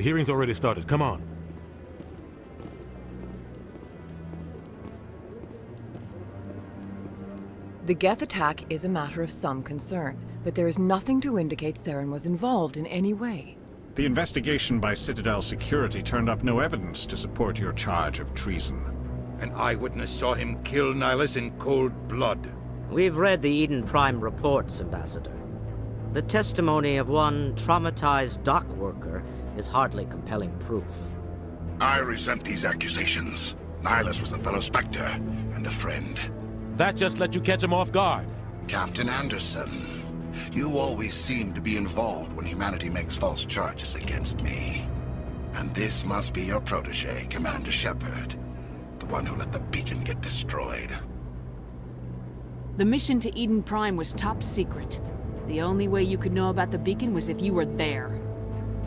The hearing's already started. Come on. The Geth attack is a matter of some concern, but there is nothing to indicate Saren was involved in any way. The investigation by Citadel Security turned up no evidence to support your charge of treason. An eyewitness saw him kill Nihilus in cold blood. We've read the Eden Prime reports, Ambassador. The testimony of one traumatized dock worker is hardly compelling proof. I resent these accusations. Nihilus was a fellow Spectre and a friend. That just let you catch him off guard. Captain Anderson, you always seem to be involved when humanity makes false charges against me. And this must be your protege, Commander Shepard. The one who let the beacon get destroyed. The mission to Eden Prime was top secret. The only way you could know about the beacon was if you were there.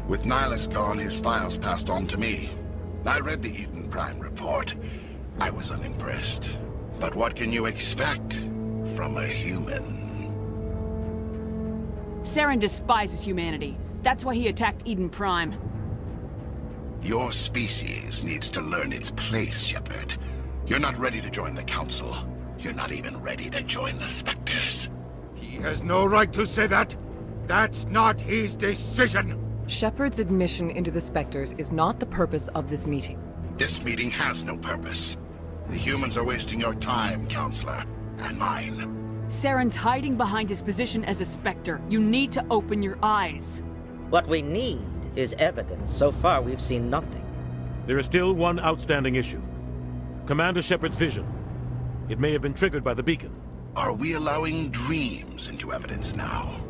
With Nihilus gone, his files passed on to me. I read the Eden Prime report. I was unimpressed. But what can you expect from a human? Saren despises humanity. That's why he attacked Eden Prime. Your species needs to learn its place, Shepard. You're not ready to join the Council. You're not even ready to join the Spectres. He has no right to say that. That's not his decision. Shepard's admission into the Spectres is not the purpose of this meeting. This meeting has no purpose. The humans are wasting your time, Counselor, and mine. Saren's hiding behind his position as a Spectre. You need to open your eyes. What we need is evidence. So far, we've seen nothing. There is still one outstanding issue. Commander Shepard's vision. It may have been triggered by the beacon. Are we allowing dreams into evidence now?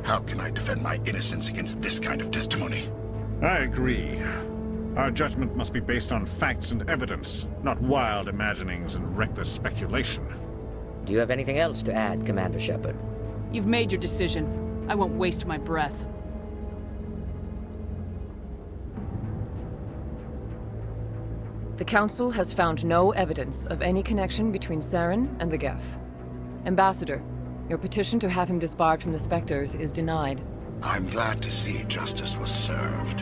How can I defend my innocence against this kind of testimony? I agree. Our judgment must be based on facts and evidence, not wild imaginings and reckless speculation. Do you have anything else to add, Commander Shepard? You've made your decision. I won't waste my breath. The Council has found no evidence of any connection between Saren and the Geth. Ambassador, your petition to have him disbarred from the Spectres is denied. I'm glad to see justice was served.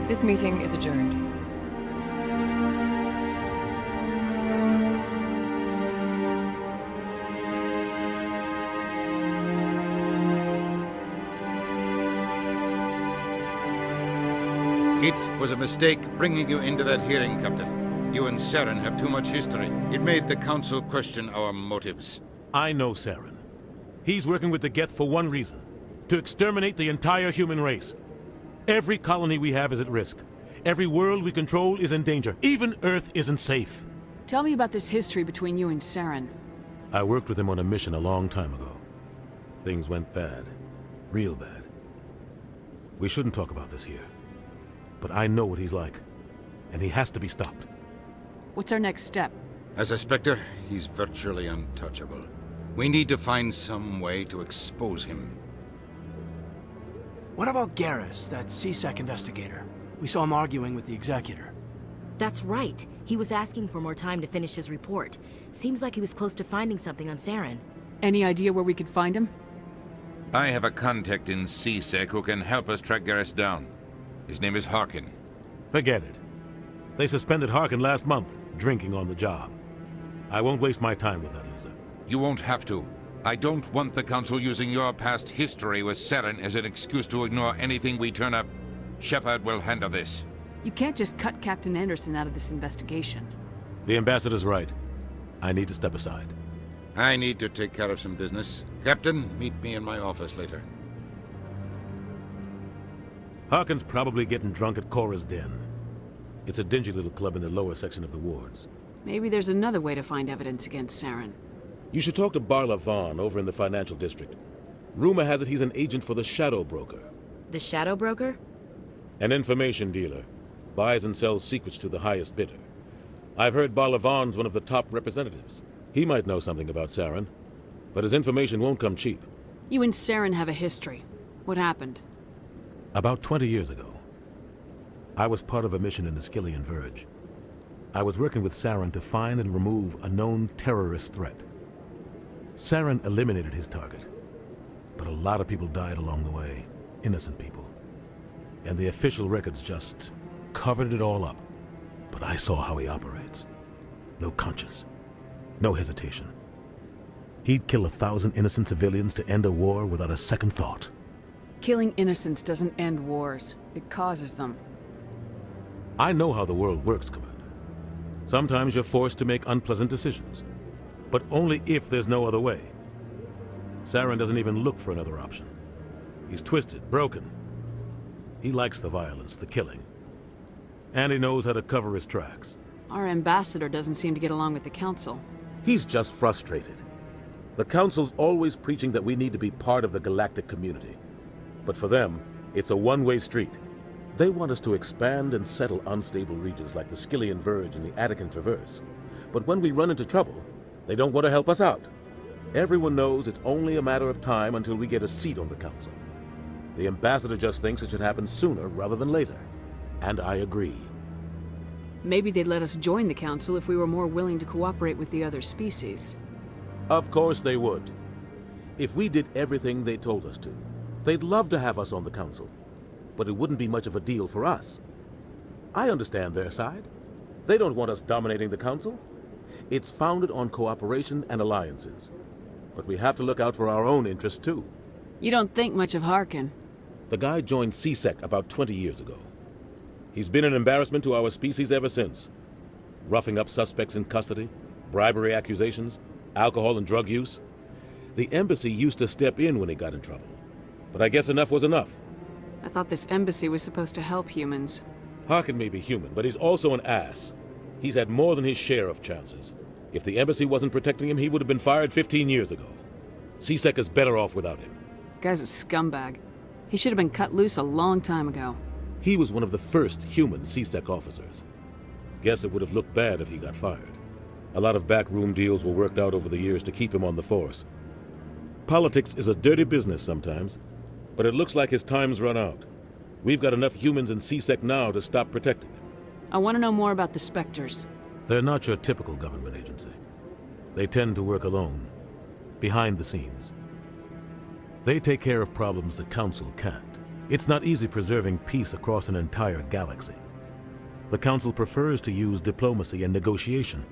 This meeting is adjourned. It was a mistake bringing you into that hearing, Captain. You and Saren have too much history. It made the Council question our motives. I know Saren. He's working with the Geth for one reason. To exterminate the entire human race. Every colony we have is at risk. Every world we control is in danger. Even Earth isn't safe. Tell me about this history between you and Saren. I worked with him on a mission a long time ago. Things went bad. Real bad. We shouldn't talk about this here. But I know what he's like. And he has to be stopped. What's our next step? As a Spectre, he's virtually untouchable. We need to find some way to expose him. What about Garrus, that CSEC investigator? We saw him arguing with the Executor. That's right. He was asking for more time to finish his report. Seems like he was close to finding something on Saren. Any idea where we could find him? I have a contact in CSEC who can help us track Garrus down. His name is Harkin. Forget it. They suspended Harkin last month, drinking on the job. I won't waste my time with that loser. You won't have to. I don't want the Council using your past history with Saren as an excuse to ignore anything we turn up. Shepard will handle this. You can't just cut Captain Anderson out of this investigation. The Ambassador's right. I need to step aside. I need to take care of some business. Captain, meet me in my office later. Harkin's probably getting drunk at Cora's Den. It's a dingy little club in the lower section of the wards. Maybe there's another way to find evidence against Saren. You should talk to Barla Vaughn over in the financial district. Rumor has it he's an agent for the Shadow Broker. The Shadow Broker? An information dealer. Buys and sells secrets to the highest bidder. I've heard Barla Vaughn's one of the top representatives. He might know something about Saren, but his information won't come cheap. You and Saren have a history. What happened? About 20 years ago, I was part of a mission in the Skillian Verge. I was working with Saren to find and remove a known terrorist threat. Saren eliminated his target, but a lot of people died along the way. Innocent people. and the official records just covered it all up. But I saw how he operates. No conscience. No hesitation. He'd kill 1,000 innocent civilians to end a war without a second thought. Killing innocents doesn't end wars. It causes them. I know how the world works, Commander. Sometimes you're forced to make unpleasant decisions, but only if there's no other way. Saren doesn't even look for another option. He's twisted, broken. He likes the violence, the killing. And he knows how to cover his tracks. Our ambassador doesn't seem to get along with the Council. He's just frustrated. The Council's always preaching that we need to be part of the galactic community. But for them, it's a one-way street. They want us to expand and settle unstable regions like the Skillian Verge and the Attican Traverse. But when we run into trouble, they don't want to help us out. Everyone knows it's only a matter of time until we get a seat on the Council. The ambassador just thinks it should happen sooner rather than later. And I agree. Maybe they'd let us join the Council if we were more willing to cooperate with the other species. Of course they would. If we did everything they told us to, they'd love to have us on the Council. But it wouldn't be much of a deal for us. I understand their side. They don't want us dominating the Council. It's founded on cooperation and alliances. But we have to look out for our own interests too. You don't think much of Harkin. The guy joined CSEC about 20 years ago. He's been an embarrassment to our species ever since. Roughing up suspects in custody, bribery accusations, alcohol and drug use. The embassy used to step in when he got in trouble. But I guess enough was enough. I thought this embassy was supposed to help humans. Harkin may be human, but he's also an ass. He's had more than his share of chances. If the embassy wasn't protecting him, he would have been fired 15 years ago. CSEC is better off without him. Guy's a scumbag. He should have been cut loose a long time ago. He was one of the first human CSEC officers. Guess it would have looked bad if he got fired. A lot of backroom deals were worked out over the years to keep him on the force. Politics is a dirty business sometimes, but it looks like his time's run out. We've got enough humans in CSEC now to stop protecting him. I want to know more about the Spectres. They're not your typical government agency. They tend to work alone, behind the scenes. They take care of problems the Council can't. It's not easy preserving peace across an entire galaxy. The Council prefers to use diplomacy and negotiation.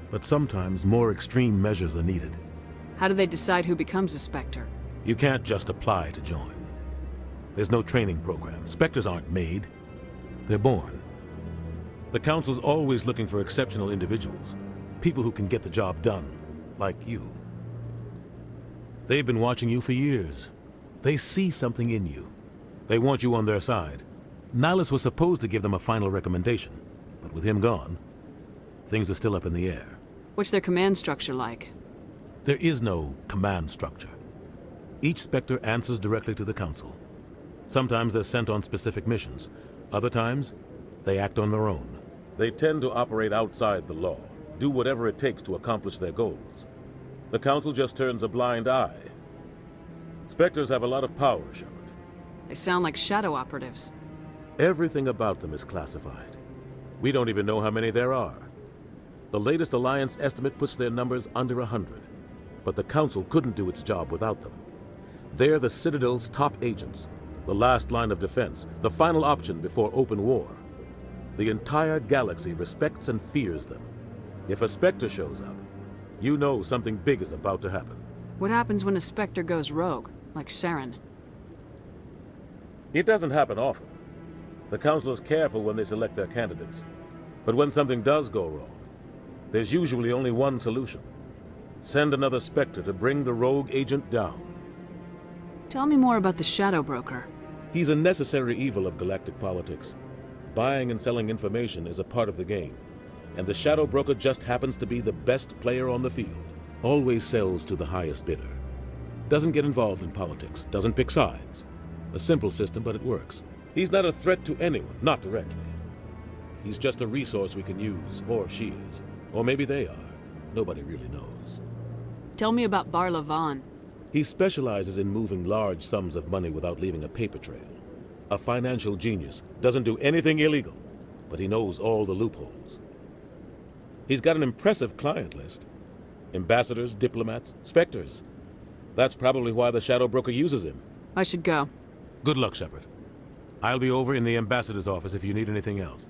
But sometimes more extreme measures are needed. How do they decide who becomes a Spectre? You can't just apply to join. There's no training program. Spectres aren't made. They're born. The Council's always looking for exceptional individuals. People who can get the job done, like you. They've been watching you for years. They see something in you. They want you on their side. Nihilus was supposed to give them a final recommendation, but with him gone, things are still up in the air. What's their command structure like? There is no command structure. Each Spectre answers directly to the Council. Sometimes they're sent on specific missions. Other times, they act on their own. They tend to operate outside the law, do whatever it takes to accomplish their goals. The Council just turns a blind eye. Spectres have a lot of power, Shepard. They sound like shadow operatives. Everything about them is classified. We don't even know how many there are. The latest Alliance estimate puts their numbers under 100. But the Council couldn't do its job without them. They're the Citadel's top agents, the last line of defense, the final option before open war. The entire galaxy respects and fears them. If a Spectre shows up, you know something big is about to happen. What happens when a Spectre goes rogue, like Saren? It doesn't happen often. The Council is careful when they select their candidates. But when something does go wrong, there's usually only one solution. Send another Spectre to bring the rogue agent down. Tell me more about the Shadow Broker. He's a necessary evil of galactic politics. Buying and selling information is a part of the game. And the Shadow Broker just happens to be the best player on the field. Always sells to the highest bidder. Doesn't get involved in politics, doesn't pick sides. A simple system, but it works. He's not a threat to anyone, not directly. He's just a resource we can use, or she is. Or maybe they are. Nobody really knows. Tell me about Barla Vaughn. He specializes in moving large sums of money without leaving a paper trail. A financial genius, doesn't do anything illegal, but he knows all the loopholes. He's got an impressive client list. Ambassadors, diplomats, Spectres. That's probably why the Shadow Broker uses him. I should go. Good luck, Shepard. I'll be over in the ambassador's office if you need anything else.